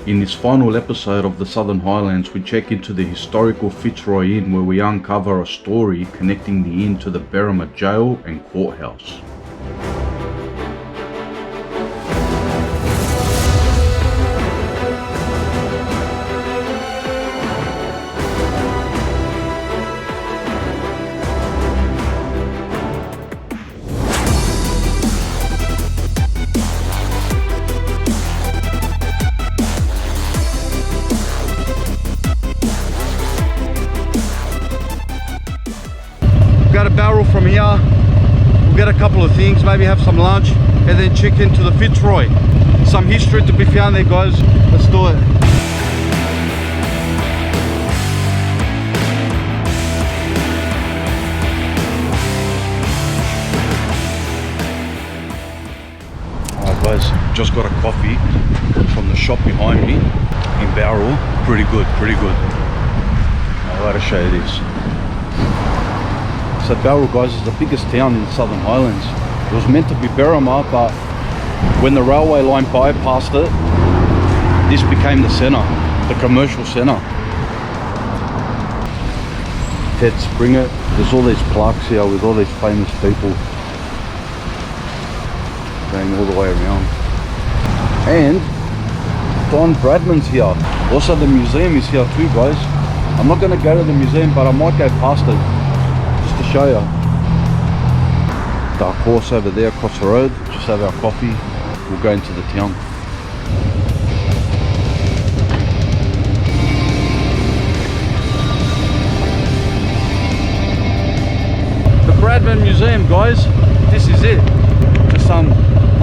In this final episode of the Southern Highlands, we check into the Historical Fitzroy Inn, where we uncover a story connecting the inn to the Berrima Jail and Courthouse. Got a Bowral from here, we'll get a couple of things, maybe have some lunch, and then check into the Fitzroy. Some history to be found there, guys. Let's do it. Alright guys, just got a coffee from the shop behind me in Bowral. Pretty good, pretty good. I'll gotta show you this. So Bowral, guys, is the biggest town in the Southern Highlands. It was meant to be Berrima, but when the railway line bypassed it, this became the centre, the commercial centre. Ted Springer, there's all these plaques here with all these famous people going all the way around. And Don Bradman's here. Also the museum is here too, guys. I'm not going to go to the museum, but I might go past it to show you. Dark horse over there across the road. Just have our coffee. We'll go into the town. The Bradman Museum, guys. This is it. Just some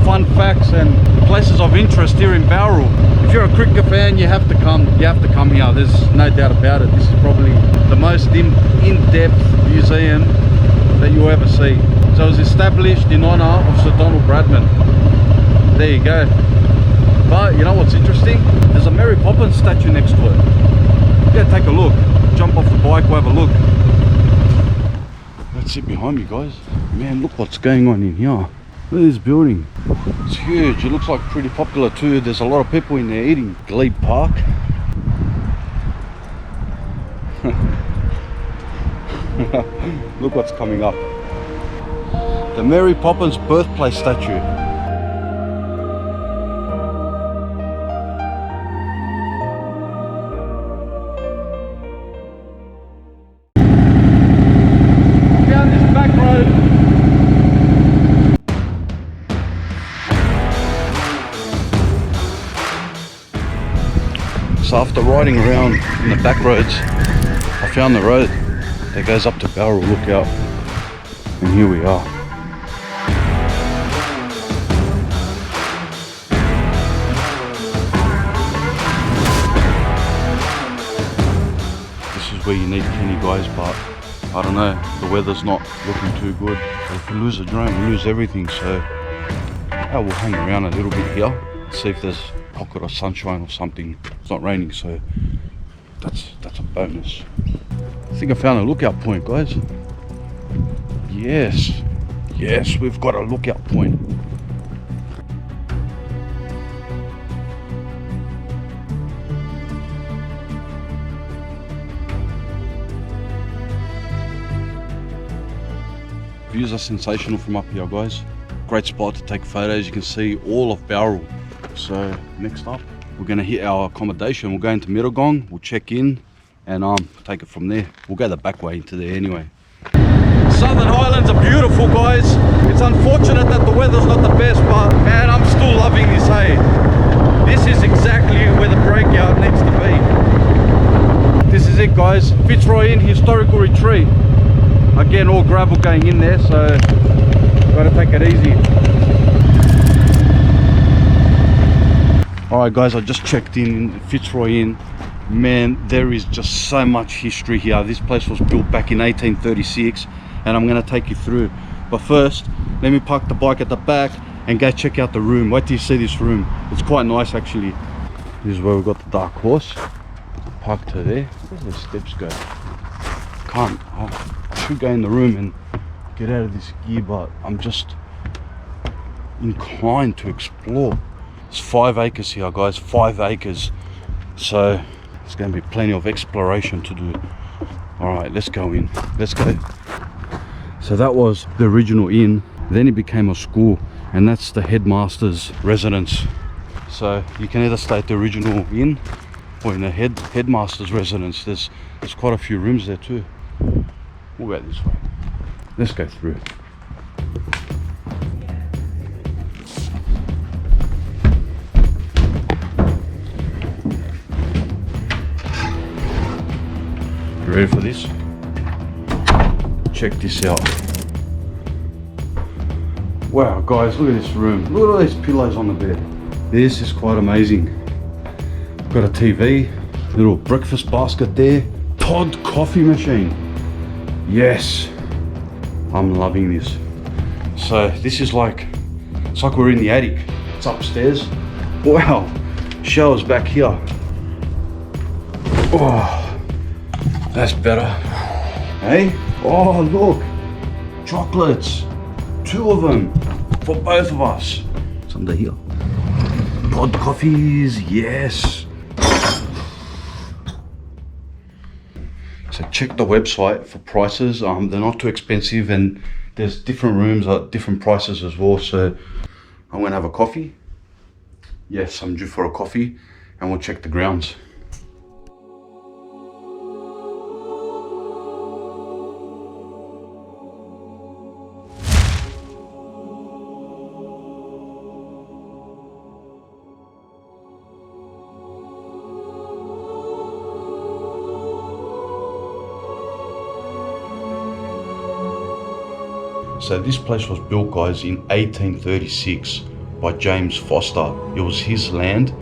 fun facts and places of interest here in Bowral. If you're a cricket fan, you have to come. You have to come here. There's no doubt about it. This is probably the most in-depth museum that you'll ever see. So it was established in honour of Sir Donald Bradman. There you go. But you know what's interesting? There's a Mary Poppins statue next to it. Go take a look. Jump off the bike, we'll have a look. That's it behind me, guys. Man, look what's going on in here. Look at this building. It's huge. It looks like pretty popular too. There's a lot of people in there eating. Glebe Park. Look what's coming up. The Mary Poppins birthplace statue. Down this back road. So after riding around in the back roads, I found the road that goes up to Bowral Lookout, and here we are. This is where you need Kenny, guys, but I don't know, the weather's not looking too good. If we lose a drone, we lose everything, so I will hang around a little bit here, see if there's a pocket of sunshine or something. It's not raining, so that's a bonus. I think I found a lookout point, guys. Yes, we've got a lookout point. Views are sensational from up here, guys. Great spot to take photos. You can see all of Bowral. So next up, we're going to hit our accommodation. We'll go into Middlegong, we'll check in, and take it from there. We'll go the back way into there anyway. Southern Highlands are beautiful, guys. It's unfortunate that the weather's not the best, but man, I'm still loving this, hey. This is exactly where the breakout needs to be. This is it, guys. Fitzroy Inn Historical Retreat. Again, all gravel going in there, so gotta take it easy. Alright guys, I just checked in Fitzroy Inn. Man, there is just so much history here. This place was built back in 1836, and I'm going to take you through. But first, let me park the bike at the back and go check out the room. Wait till you see this room. It's quite nice, actually. This is where we've got the dark horse. Parked to there. Where do the steps go? I should go in the room and get out of this gear, but I'm just inclined to explore. It's 5 acres here, guys. 5 acres. So there's going to be plenty of exploration to do. All right, let's go in. Let's go. So that was the original inn. Then it became a school, and that's the headmaster's residence. So you can either stay at the original inn or in the headmaster's residence. There's quite a few rooms there too. We'll go this way. Let's go through. You ready for this? Check this out. Wow, guys, look at this room. Look at all these pillows on the bed. This is quite amazing. Got a TV, little breakfast basket there, pod coffee machine. Yes, I'm loving this. So this is like, it's like we're in the attic. It's upstairs. Wow, shower's back here. Oh, that's better. Hey, oh look, chocolates, 2 of them for both of us. It's under here. Pod coffees, yes. So check the website for prices. They're not too expensive, and there's different rooms at different prices as well. So I'm gonna have a coffee. Yes, I'm due for a coffee, and we'll check the grounds. So this place was built, guys, in 1836 by James Foster. It was his land,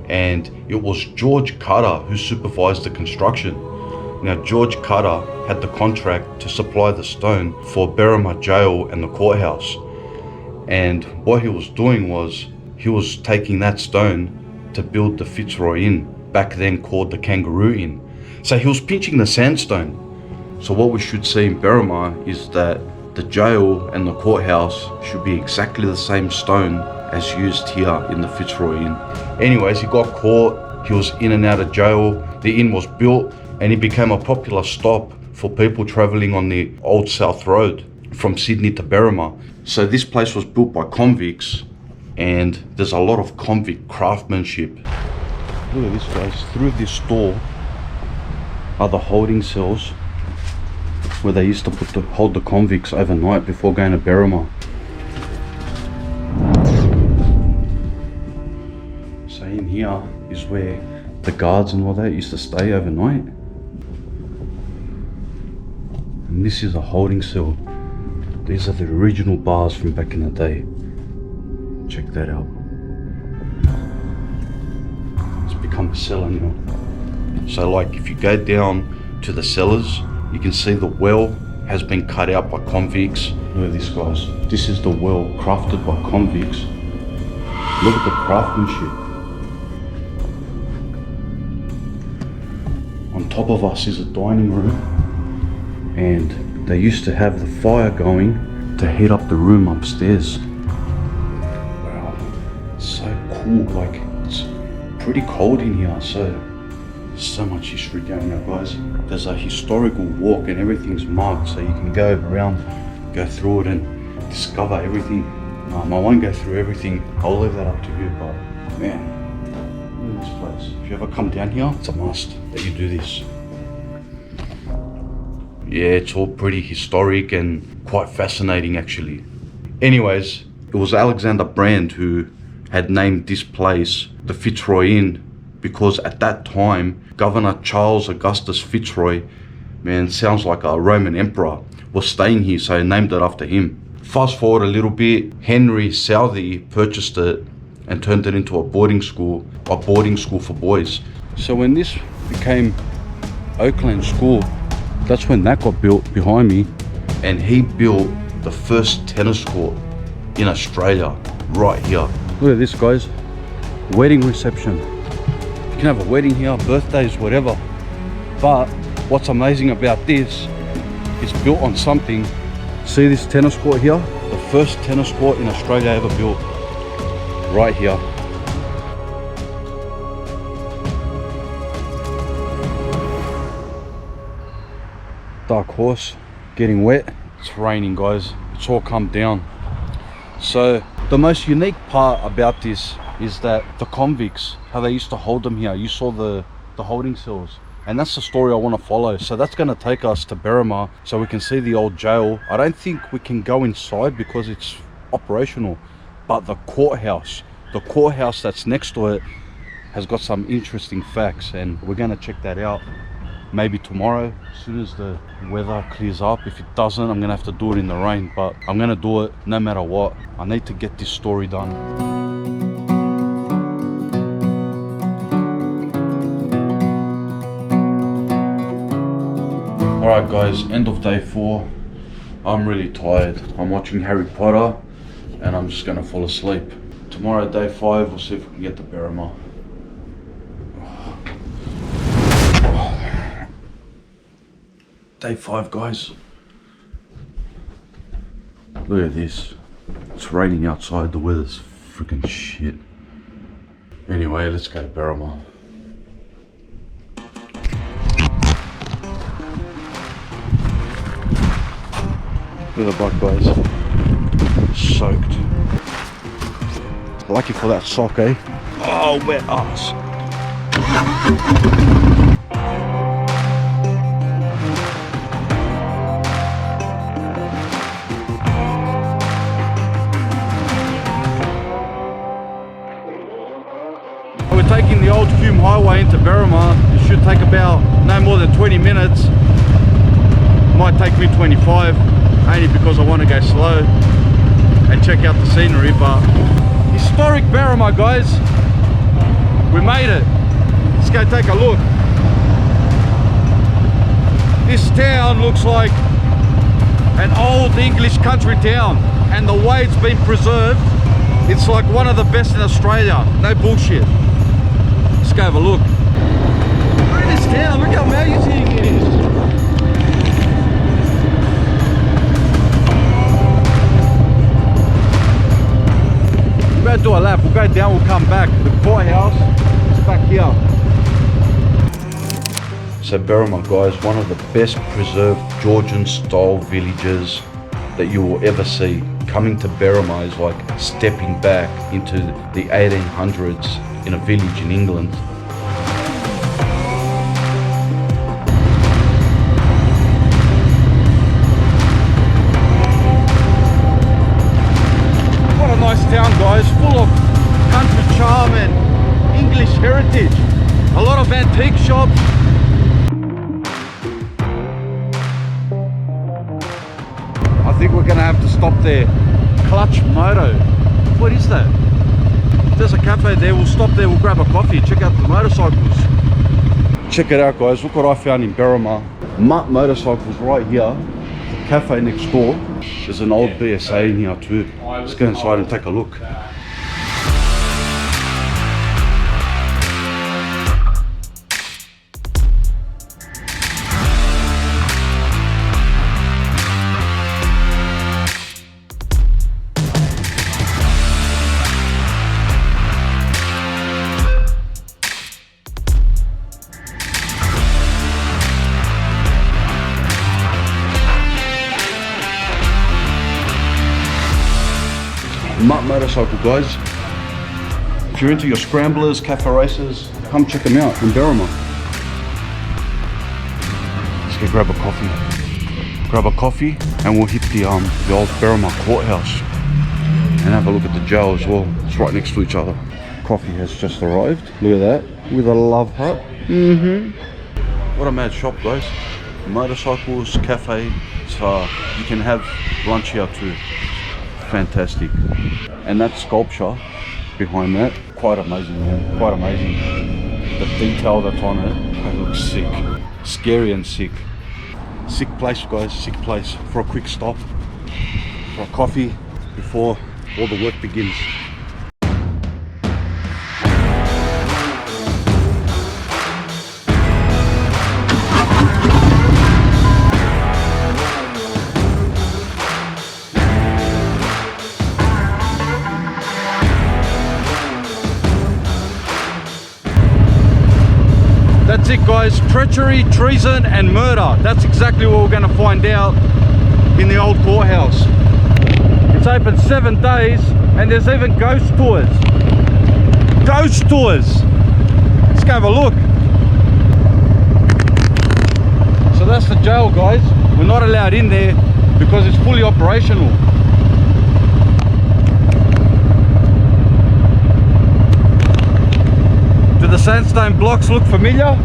and it was George Carter who supervised the construction. Now, George Carter had the contract to supply the stone for Berrima Jail and the Courthouse. And what he was doing was, he was taking that stone to build the Fitzroy Inn, back then called the Kangaroo Inn. So he was pinching the sandstone. So what we should see in Berrima is that the jail and the courthouse should be exactly the same stone as used here in the Fitzroy Inn. Anyways, he got caught, he was in and out of jail, the inn was built, and it became a popular stop for people travelling on the Old South Road from Sydney to Berrima. So this place was built by convicts, and there's a lot of convict craftsmanship. Look at this, guys. Through this door are the holding cells where they used to hold the convicts overnight before going to Berrima. So in here is where the guards and all that used to stay overnight. And this is a holding cell. These are the original bars from back in the day. Check that out. It's become a cellar now. So like if you go down to the cellars, you can see the well has been cut out by convicts. Look at this, guys. This is the well crafted by convicts. Look at the craftsmanship. On top of us is a dining room, and they used to have the fire going to heat up the room upstairs. Wow, it's so cool. Like, it's pretty cold in here, so much history going on, guys. There's a historical walk and everything's marked, so you can go around, go through it and discover everything. I won't go through everything, I'll leave that up to you, but man, look at this place. If you ever come down here, it's a must that you do this. Yeah, it's all pretty historic and quite fascinating actually. Anyways, it was Alexander Brand who had named this place the Fitzroy Inn, because at that time, Governor Charles Augustus Fitzroy, man, sounds like a Roman emperor, was staying here, so he named it after him. Fast forward a little bit, Henry Southey purchased it and turned it into a boarding school for boys. So when this became Oakland School, that's when that got built behind me, and he built the first tennis court in Australia right here. Look at this, guys. Wedding reception. You can have a wedding here, birthdays, whatever. But what's amazing about this, it's built on something. See this tennis court here? The first tennis court in Australia ever built. Right here. Dark Horse getting wet. It's raining, guys. It's all come down. So the most unique part about this is that the convicts, how they used to hold them here, you saw the holding cells, and that's the story I want to follow. So that's going to take us to Berrima so we can see the old jail. I don't think we can go inside because it's operational, but the courthouse that's next to it has got some interesting facts, and we're going to check that out maybe tomorrow as soon as the weather clears up. If it doesn't, I'm gonna have to do it in the rain, but I'm gonna do it no matter what. I need to get this story done. Alright guys, end of day 4. I'm really tired. I'm watching Harry Potter and I'm just gonna fall asleep. Tomorrow, day 5, we'll see if we can get to Berrima. Day 5, guys. Look at this. It's raining outside. The weather's freaking shit. Anyway, let's go to Berrima. Look at the butt, guys. Soaked. Lucky for that sock, eh? Oh, wet ass. We're taking the old Hume Highway into Berrima. It should take about no more than 20 minutes. Might take me 25, only because I want to go slow and check out the scenery. But historic Berrima, guys. We made it. Let's go take a look. This town looks like an old English country town, and the way it's been preserved, it's like one of the best in Australia. No bullshit. Let's go have a look. Look at this town. Look how amazing it is. We're going to do a lap. We'll go down, we'll come back. The courthouse is back here. So Berrima, guys, one of the best preserved Georgian style villages that you will ever see. Coming to Berrima is like stepping back into the 1800s in a village in England. What a nice town, guys, full of country charm and English heritage. A lot of antique shops. I think we're gonna have to stop there. Clutch Moto. What is that? There's a cafe there. We'll stop there. We'll grab a coffee. Check out the motorcycles. Check it out, guys. Look what I found in Berrima. Mutt Motorcycles right here. Cafe next door. There's an old BSA in here too. Let's go inside and take a look. Mutt Motorcycle, guys. If you're into your scramblers, cafe races, come check them out in Berrima. Let's go grab a coffee. Grab a coffee and we'll hit the old Berrima Courthouse and have a look at the jail as well. It's right next to each other. Coffee has just arrived. Look at that. With a love hut. What a mad shop, guys. Motorcycles, cafe. So you can have lunch here too. Fantastic. And that sculpture behind that, quite amazing, man. Quite amazing. The detail that's on it, it looks sick. Scary and sick. Sick place, guys. Sick place. For a quick stop, for a coffee before all the work begins. That's it guys, treachery, treason and murder. That's exactly what we're going to find out in the old courthouse. It's open 7 days and there's even ghost tours. Ghost tours! Let's go have a look. So that's the jail guys. We're not allowed in there because it's fully operational. Do the sandstone blocks look familiar?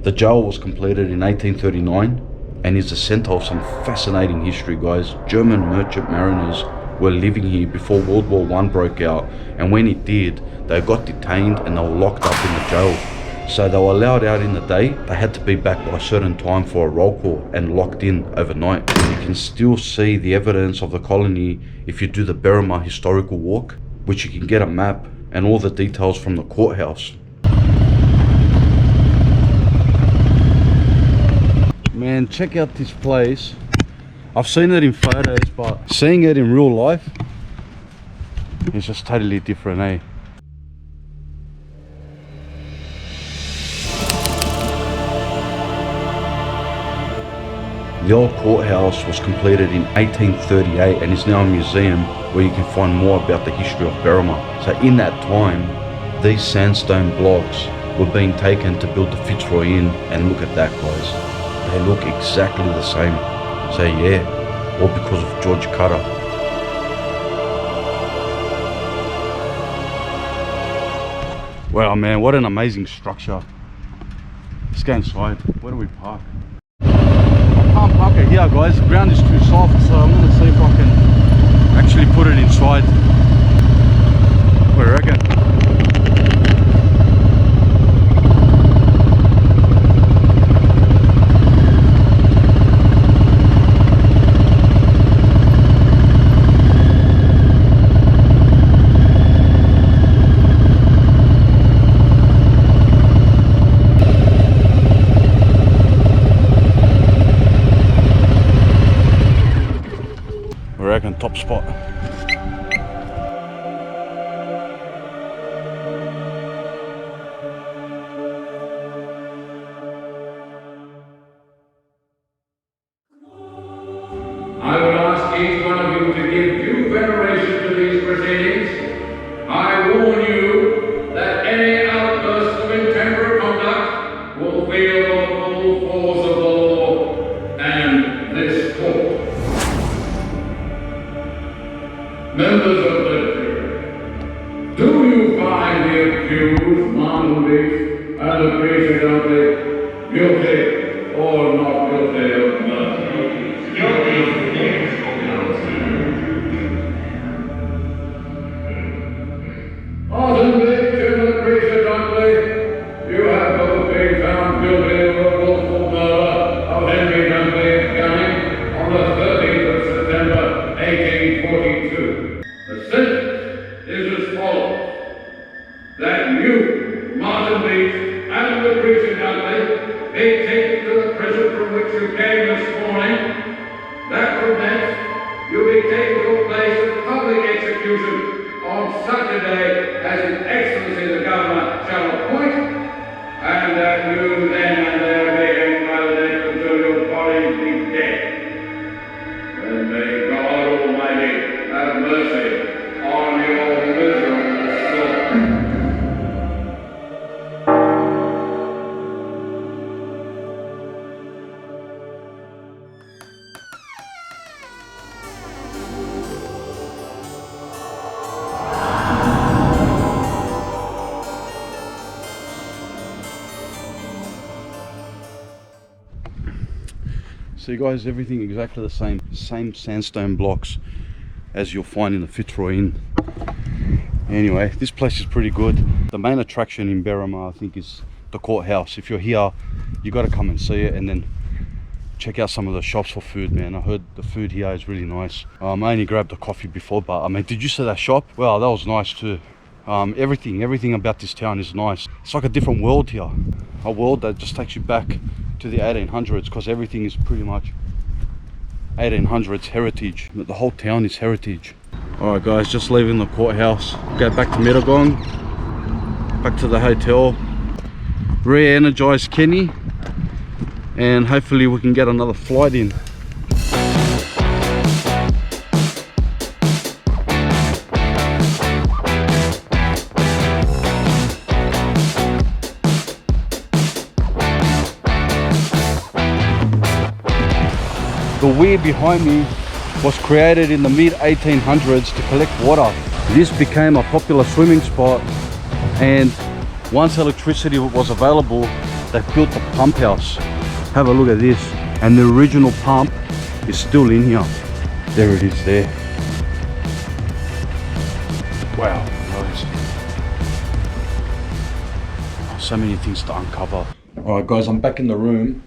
The jail was completed in 1839 and is the center of some fascinating history guys. German merchant mariners were living here before World War I broke out, and when it did, they got detained and they were locked up in the jail. So they were allowed out in the day. They had to be back by a certain time for a roll call and locked in overnight. You can still see the evidence of the colony if you do the Berrima historical walk, which you can get a map and all the details from the courthouse. Man, check out this place. I've seen it in photos, but seeing it in real life is just totally different, eh? The old courthouse was completed in 1838 and is now a museum where you can find more about the history of Berrima. So in that time, these sandstone blocks were being taken to build the Fitzroy Inn, and look at that guys. They look exactly the same. So yeah, all because of George Cutter. Wow man, what an amazing structure. Let's go inside. Where do we park? I can't park it here guys, the ground is too soft, so I'm going to see if I can actually put it inside. What do you reckon? Top spot. I would ask each one of you to give due veneration to these proceedings. I warn you that any outburst of intemperate conduct will feel the full force of the law and this court. Members of the jury, do you find the accused, Martin Beach, and the priest Untitled guilty or not guilty of murder? Guilty. Martin Beach and the priest Untitled, you have both been found guilty of the willful murder of Henry Dunkley Gunning on the 13th of September, 1842. The sentence is as follows: that you, Martin Beach, and the priest Dunkley, be taken to the prison from which you came this morning, that from thence you be taken to a place of public execution on such a day as His Excellency the Governor shall appoint, and that you then and there be hanged by the neck until your bodies be dead. And may God Almighty have mercy on your miserable soul. See guys, everything exactly the same sandstone blocks as you'll find in the Fitzroy Inn. Anyway, this place is pretty good. The main attraction in Berrima, I think, is the courthouse. If you're here, you got to come and see it, and then check out some of the shops for food, man. I heard the food here is really nice. I only grabbed a coffee before, but I mean, did you see that shop? Well, that was nice too. Everything about this town is nice. It's like a different world here, a world that just takes you back to the 1800s, because everything is pretty much 1800s heritage. The whole town is heritage. All right guys, just leaving the courthouse, go back to Mittagong, back to the hotel, re-energize Kenny, and hopefully we can get another flight in. The weir behind me was created in the mid-1800s to collect water. This became a popular swimming spot, and once electricity was available, they built the pump house. Have a look at this, and the original pump is still in here. There it is there. Wow, guys. So many things to uncover. Alright guys, I'm back in the room.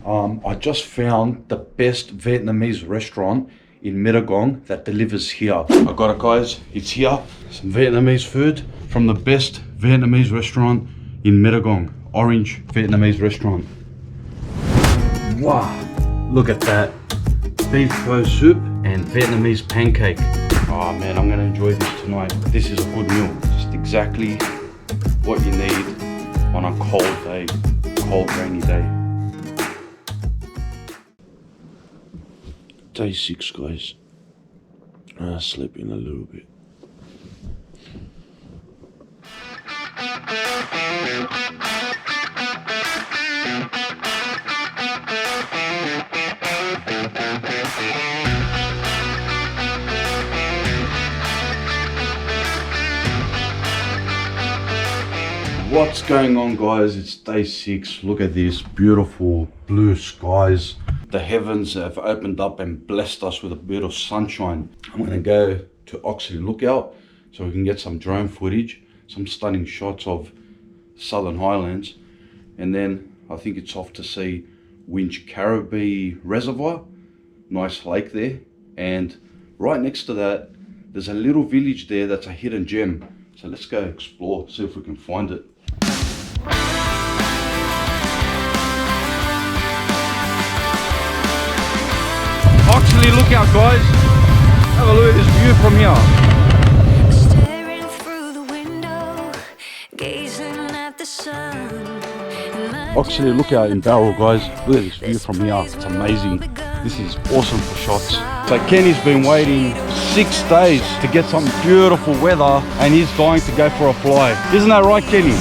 I just found the best Vietnamese restaurant in Metagong that delivers here. I got it guys, it's here. Some Vietnamese food from the best Vietnamese restaurant in Metagong. Orange Vietnamese restaurant. Wow, look at that. Beef pho soup and Vietnamese pancake. Oh man, I'm gonna enjoy this tonight. This is a good meal. Just exactly what you need on a cold day. Cold rainy day. Day 6 guys. I sleep in a little bit. What's going on guys? It's day 6. Look at this beautiful blue skies. The heavens have opened up and blessed us with a bit of sunshine. I'm gonna go to Oxley Lookout so we can get some drone footage, some stunning shots of Southern Highlands, and then I think it's off to see Wingecarribee Reservoir. Nice lake there, and right next to that there's a little village there that's a hidden gem. So let's go explore, see if we can find it. Oxley Lookout guys, have a look at this view from here. Staring through the window, gazing at the sun. Oxley Lookout in Bowral guys, look at this view from here, it's amazing. This is awesome for shots. So Kenny's been waiting 6 days to get some beautiful weather and he's dying to go for a fly. Isn't that right Kenny?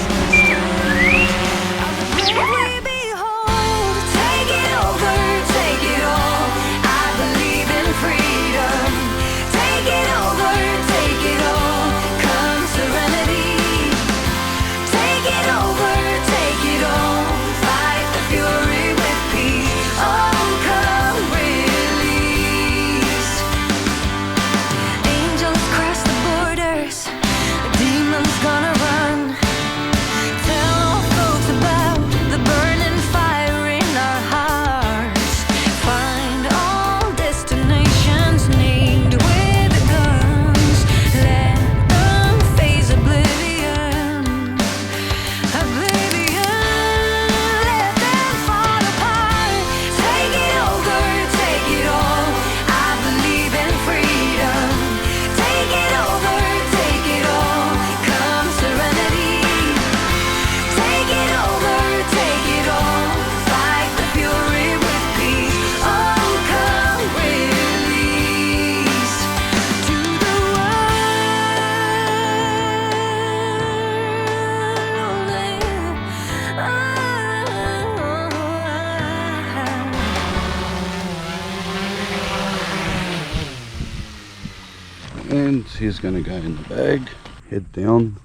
And he's gonna go in the bag, head down,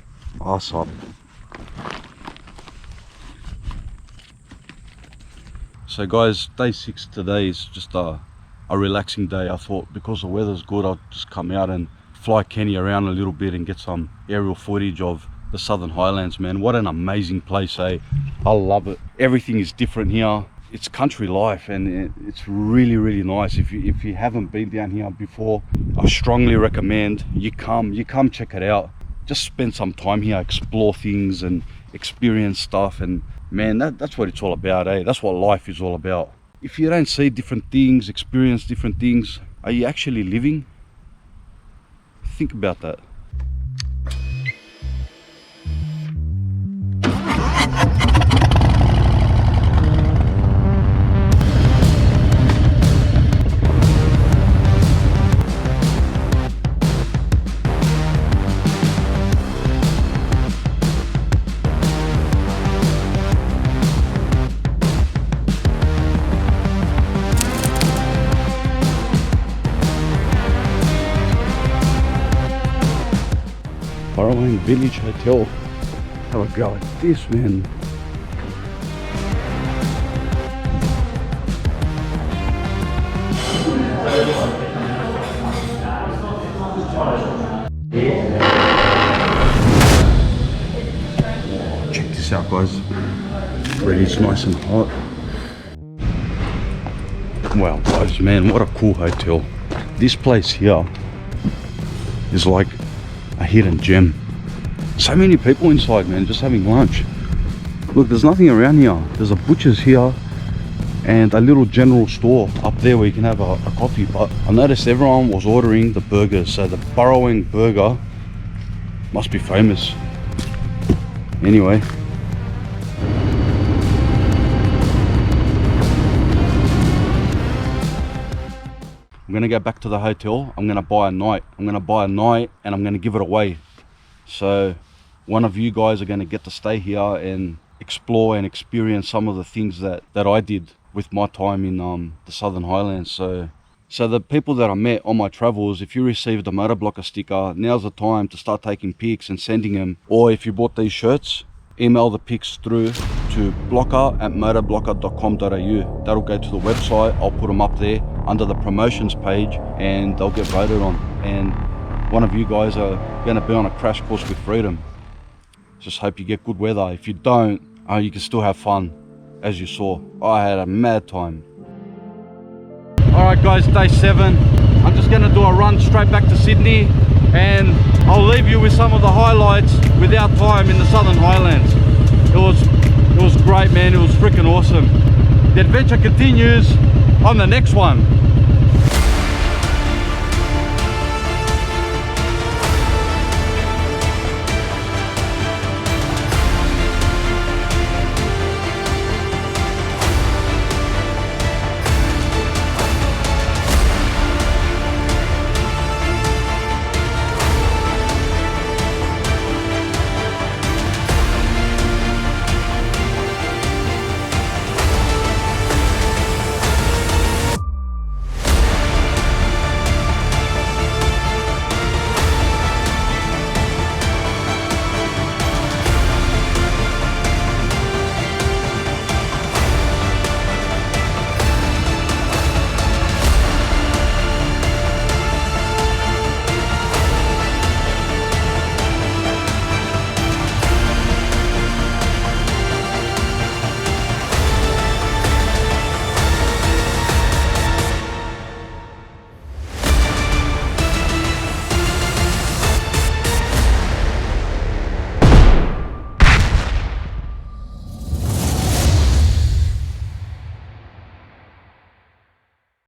ass up. So guys, day 6 today is just a relaxing day. I thought because the weather's good, I'll just come out and fly Kenny around a little bit and get some aerial footage of the Southern Highlands, man. What an amazing place, eh? I love it. Everything is different here. It's country life and it's really nice. If you haven't been down here before, I strongly recommend you come check it out. Just spend some time here, explore things and experience stuff, and man, that's what it's all about, eh? That's what life is all about. If you don't see different things, experience different things, are you actually living? Think about that. village hotel. Have a go at this, man. Check this out, guys. Really, it's nice and hot. Wow, guys, man, what a cool hotel. This place here is like a hidden gem. So many people inside, man, just having lunch. Look, there's nothing around here. There's a butcher's here and a little general store up there where you can have a coffee. But I noticed everyone was ordering the burgers, so the burrowing burger must be famous. Anyway, I'm gonna go back to the hotel. I'm gonna buy a night. and I'm gonna give it away. So one of you guys are gonna get to stay here and explore and experience some of the things that I did with my time in the Southern Highlands. So the people that I met on my travels, if you received a Motorblocker sticker, now's the time to start taking pics and sending them. Or if you bought these shirts, email the pics through to blocker@motorblocker.com.au. That'll go to the website. I'll put them up there under the promotions page and they'll get voted on. And one of you guys are going to be on a crash course with freedom. Just hope you get good weather. If you don't, you can still have fun. As you saw, I had a mad time. Alright guys, day 7. I'm just going to do a run straight back to Sydney and I'll leave you with some of the highlights with our time in the Southern Highlands. It was great, man. It was freaking awesome. The adventure continues on the next one.